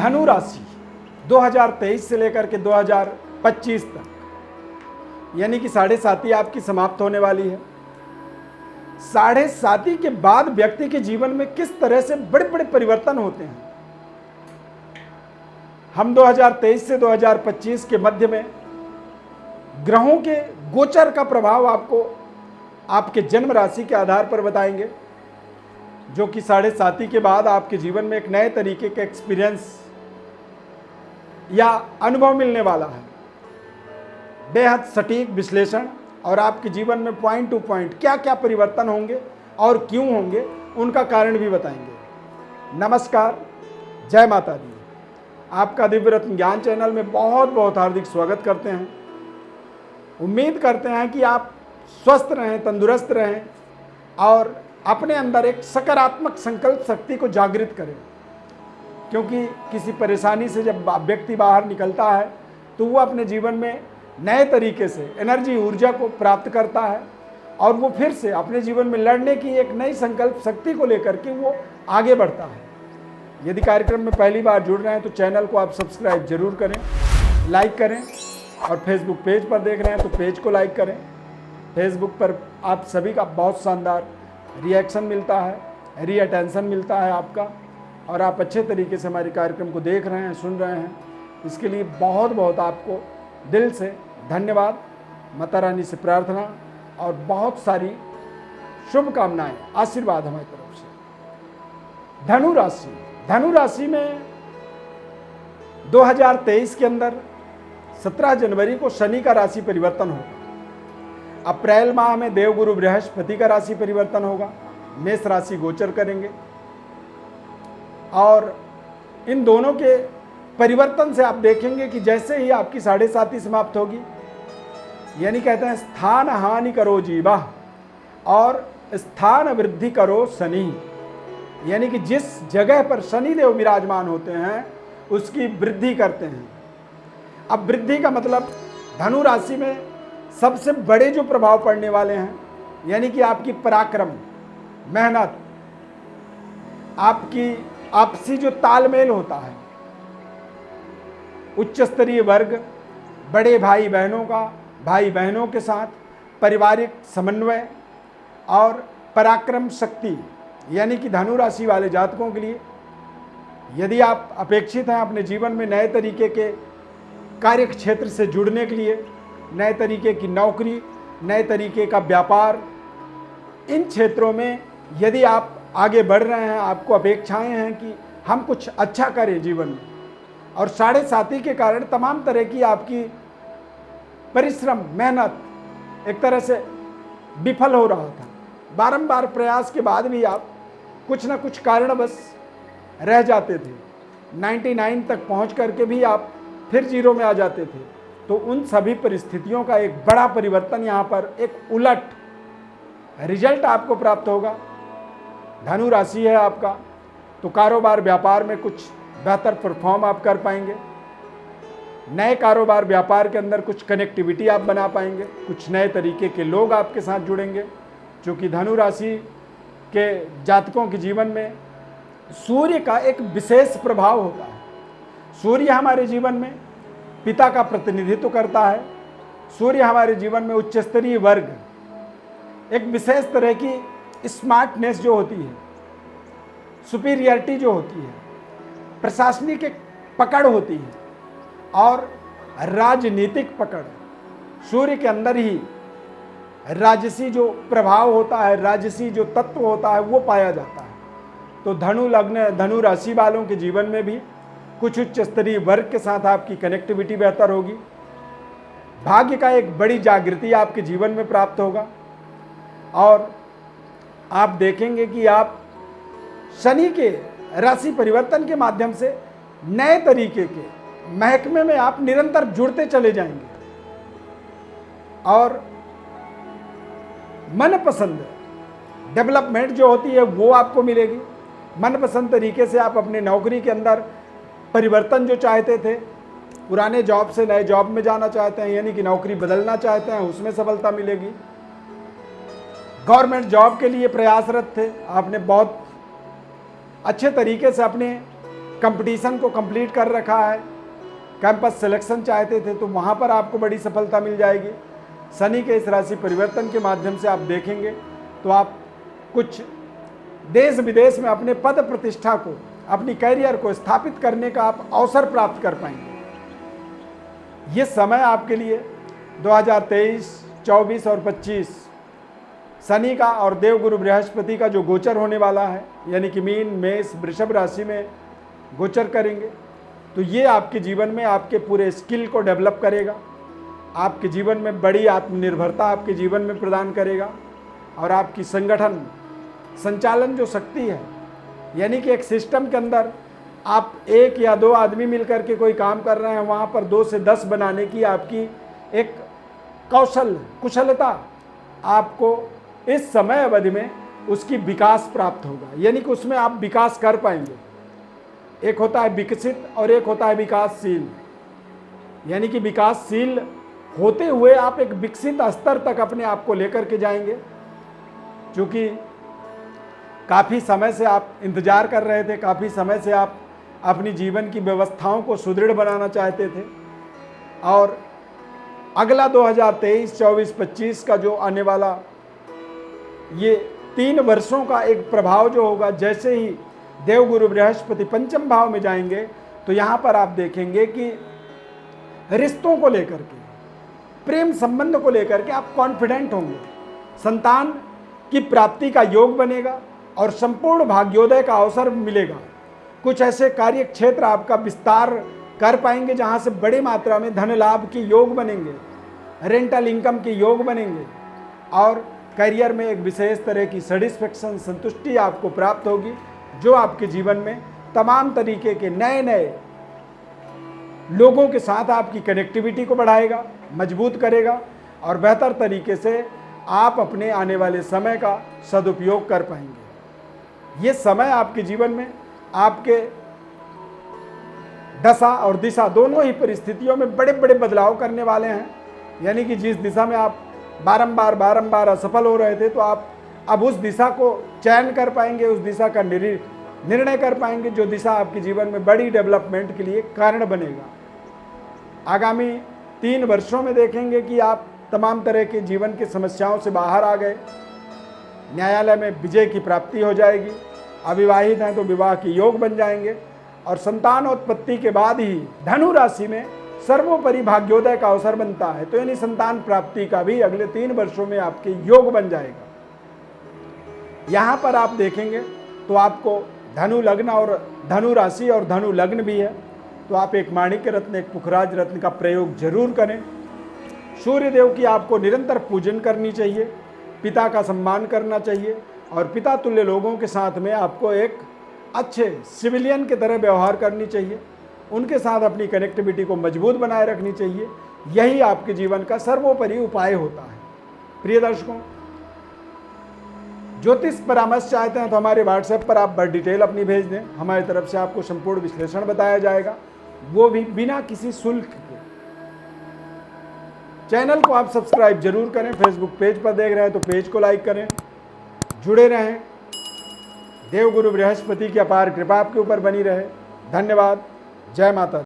धनु राशि 2023 से लेकर के 2025 तक, यानी कि साढ़े साती आपकी समाप्त होने वाली है। साढ़े साती के बाद व्यक्ति के जीवन में किस तरह से बड़े बड़े परिवर्तन होते हैं, हम 2023 से 2025 के मध्य में ग्रहों के गोचर का प्रभाव आपको आपके जन्म राशि के आधार पर बताएंगे, जो कि साढ़े साती के बाद आपके जीवन में एक नए तरीके के एक्सपीरियंस या अनुभव मिलने वाला है। बेहद सटीक विश्लेषण और आपके जीवन में पॉइंट टू पॉइंट क्या क्या परिवर्तन होंगे और क्यों होंगे, उनका कारण भी बताएंगे। नमस्कार, जय माता दी। आपका दिव्य रत्न ज्ञान चैनल में बहुत बहुत हार्दिक स्वागत करते हैं। उम्मीद करते हैं कि आप स्वस्थ रहें, तंदुरुस्त रहें और अपने अंदर एक सकारात्मक संकल्प शक्ति को जागृत करें, क्योंकि किसी परेशानी से जब व्यक्ति बाहर निकलता है तो वो अपने जीवन में नए तरीके से एनर्जी, ऊर्जा को प्राप्त करता है और वो फिर से अपने जीवन में लड़ने की एक नई संकल्प शक्ति को लेकर के वो आगे बढ़ता है। यदि कार्यक्रम में पहली बार जुड़ रहे हैं तो चैनल को आप सब्सक्राइब जरूर करें, लाइक करें, और फेसबुक पेज पर देख रहे हैं तो पेज को लाइक करें। फेसबुक पर आप सभी का बहुत शानदार रिएक्शन मिलता है, रीअटेंशन मिलता है आपका, और आप अच्छे तरीके से हमारे कार्यक्रम को देख रहे हैं, सुन रहे हैं। इसके लिए बहुत बहुत आपको दिल से धन्यवाद, माता रानी से प्रार्थना और बहुत सारी शुभकामनाएं, आशीर्वाद हमारी तरफ से। धनु राशि में 2023 के अंदर 17 जनवरी को शनि का राशि परिवर्तन होगा। अप्रैल माह में देवगुरु बृहस्पति का राशि परिवर्तन होगा, मेष राशि गोचर करेंगे, और इन दोनों के परिवर्तन से आप देखेंगे कि जैसे ही आपकी साढ़े साती समाप्त होगी, यानी कहते हैं स्थान हानि करो जीवा और स्थान वृद्धि करो शनि, यानी कि जिस जगह पर शनि देव विराजमान होते हैं उसकी वृद्धि करते हैं। अब वृद्धि का मतलब धनु राशि में सबसे बड़े जो प्रभाव पड़ने वाले हैं, यानी कि आपकी पराक्रम, मेहनत, आपकी आपसी जो तालमेल होता है, उच्च स्तरीय वर्ग, बड़े भाई बहनों का, भाई बहनों के साथ पारिवारिक समन्वय और पराक्रम शक्ति, यानी कि धनु राशि वाले जातकों के लिए यदि आप अपेक्षित हैं अपने जीवन में नए तरीके के कार्य क्षेत्र से जुड़ने के लिए, नए तरीके की नौकरी, नए तरीके का व्यापार, इन क्षेत्रों में यदि आप आगे बढ़ रहे हैं, आपको अपेक्षाएं हैं कि हम कुछ अच्छा करें जीवन में, और साढ़े साती के कारण तमाम तरह की आपकी परिश्रम, मेहनत एक तरह से विफल हो रहा था। बारंबार प्रयास के बाद भी आप कुछ ना कुछ कारणवश रह जाते थे, 99 तक पहुंच करके भी आप फिर जीरो में आ जाते थे। तो उन सभी परिस्थितियों का एक बड़ा परिवर्तन, यहाँ पर एक उलट रिजल्ट आपको प्राप्त होगा। धनु राशि है आपका, तो कारोबार व्यापार में कुछ बेहतर परफॉर्म आप कर पाएंगे। नए कारोबार व्यापार के अंदर कुछ कनेक्टिविटी आप बना पाएंगे, कुछ नए तरीके के लोग आपके साथ जुड़ेंगे, क्योंकि धनु राशि के जातकों के जीवन में सूर्य का एक विशेष प्रभाव होता है। सूर्य हमारे जीवन में पिता का प्रतिनिधित्व करता है। सूर्य हमारे जीवन में उच्च स्तरीय वर्ग, एक विशेष तरह की स्मार्टनेस जो होती है, सुपीरियरिटी जो होती है, प्रशासनिक एक पकड़ होती है और राजनीतिक पकड़, सूर्य के अंदर ही राजसी जो प्रभाव होता है, राजसी जो तत्व होता है, वो पाया जाता है। तो धनु लग्न, धनु राशि वालों के जीवन में भी कुछ उच्च स्तरीय वर्ग के साथ आपकी कनेक्टिविटी बेहतर होगी। भाग्य का एक बड़ी जागृति आपके जीवन में प्राप्त होगा, और आप देखेंगे कि आप शनि के राशि परिवर्तन के माध्यम से नए तरीके के महकमे में आप निरंतर जुड़ते चले जाएंगे, और मनपसंद डेवलपमेंट जो होती है वो आपको मिलेगी। मनपसंद तरीके से आप अपने नौकरी के अंदर परिवर्तन जो चाहते थे, पुराने जॉब से नए जॉब में जाना चाहते हैं, यानी कि नौकरी बदलना चाहते हैं, उसमें सफलता मिलेगी। गवर्नमेंट जॉब के लिए प्रयासरत थे, आपने बहुत अच्छे तरीके से अपने कंपटीशन को कंप्लीट कर रखा है, कैंपस सिलेक्शन चाहते थे तो वहाँ पर आपको बड़ी सफलता मिल जाएगी। शनि के इस राशि परिवर्तन के माध्यम से आप देखेंगे तो आप कुछ देश विदेश में अपने पद प्रतिष्ठा को, अपनी कैरियर को स्थापित करने का आप अवसर प्राप्त कर पाएंगे। ये समय आपके लिए 2023, 24 और 25 शनि का और देवगुरु बृहस्पति का जो गोचर होने वाला है, यानी कि मीन, मेष, वृषभ राशि में गोचर करेंगे, तो ये आपके जीवन में आपके पूरे स्किल को डेवलप करेगा, आपके जीवन में बड़ी आत्मनिर्भरता आपके जीवन में प्रदान करेगा और आपकी संगठन संचालन जो शक्ति है, यानी कि एक सिस्टम के अंदर आप 1 या 2 आदमी मिलकर के कोई काम कर रहे हैं, वहाँ पर 2 से 10 बनाने की आपकी एक कुशलता आपको इस समय अवधि में उसकी विकास प्राप्त होगा, यानी कि उसमें आप विकास कर पाएंगे। एक होता है विकसित और एक होता है विकासशील, यानी कि विकासशील होते हुए आप एक विकसित स्तर तक अपने आप को लेकर के जाएंगे। क्योंकि काफ़ी समय से आप इंतजार कर रहे थे, काफ़ी समय से आप अपनी जीवन की व्यवस्थाओं को सुदृढ़ बनाना चाहते थे और अगला 2023, 24, 25 का जो आने वाला ये 3 वर्षों का एक प्रभाव जो होगा, जैसे ही देवगुरु बृहस्पति पंचम भाव में जाएंगे तो यहाँ पर आप देखेंगे कि रिश्तों को लेकर के, प्रेम संबंध को लेकर के आप कॉन्फिडेंट होंगे, संतान की प्राप्ति का योग बनेगा और संपूर्ण भाग्योदय का अवसर मिलेगा। कुछ ऐसे कार्य क्षेत्र आपका विस्तार कर पाएंगे जहाँ से बड़ी मात्रा में धन लाभ की योग बनेंगे, रेंटल इनकम की योग बनेंगे और करियर में एक विशेष तरह की सेटिस्फेक्शन, संतुष्टि आपको प्राप्त होगी, जो आपके जीवन में तमाम तरीके के नए नए लोगों के साथ आपकी कनेक्टिविटी को बढ़ाएगा, मजबूत करेगा और बेहतर तरीके से आप अपने आने वाले समय का सदुपयोग कर पाएंगे। ये समय आपके जीवन में आपके दशा और दिशा दोनों ही परिस्थितियों में बड़े बड़े बदलाव करने वाले हैं, यानी कि जिस दिशा में आप बारंबार असफल हो रहे थे तो आप अब उस दिशा को चयन कर पाएंगे, उस दिशा का निर्णय कर पाएंगे, जो दिशा आपके जीवन में बड़ी डेवलपमेंट के लिए कारण बनेगा। आगामी 3 वर्षों में देखेंगे कि आप तमाम तरह के जीवन की समस्याओं से बाहर आ गए, न्यायालय में विजय की प्राप्ति हो जाएगी, अविवाहित हैं तो विवाह के योग बन जाएंगे और संतानोत्पत्ति के बाद ही धनु राशि में सर्वोपरि भाग्योदय का अवसर बनता है, तो यानी संतान प्राप्ति का भी अगले 3 वर्षों में आपके योग बन जाएगा। यहाँ पर आप देखेंगे तो आपको धनु लग्न और धनु राशि और धनु लग्न भी है, तो आप एक माणिक्य रत्न, एक पुखराज रत्न का प्रयोग जरूर करें। सूर्य देव की आपको निरंतर पूजन करनी चाहिए, पिता का सम्मान करना चाहिए और पिता तुल्य लोगों के साथ में आपको एक अच्छे सिविलियन की तरह व्यवहार करनी चाहिए, उनके साथ अपनी कनेक्टिविटी को मजबूत बनाए रखनी चाहिए। यही आपके जीवन का सर्वोपरि उपाय होता है। प्रिय दर्शकों, ज्योतिष परामर्श चाहते हैं तो हमारे व्हाट्सएप पर आप बड़ डिटेल अपनी भेज दें, हमारी तरफ से आपको संपूर्ण विश्लेषण बताया जाएगा, वो भी बिना किसी शुल्क के। चैनल को आप सब्सक्राइब जरूर करें, फेसबुक पेज पर देख रहे हैं तो पेज को लाइक करें, जुड़े रहें। देवगुरु बृहस्पति की अपार कृपा आपके ऊपर बनी रहे। धन्यवाद। जय माता दी।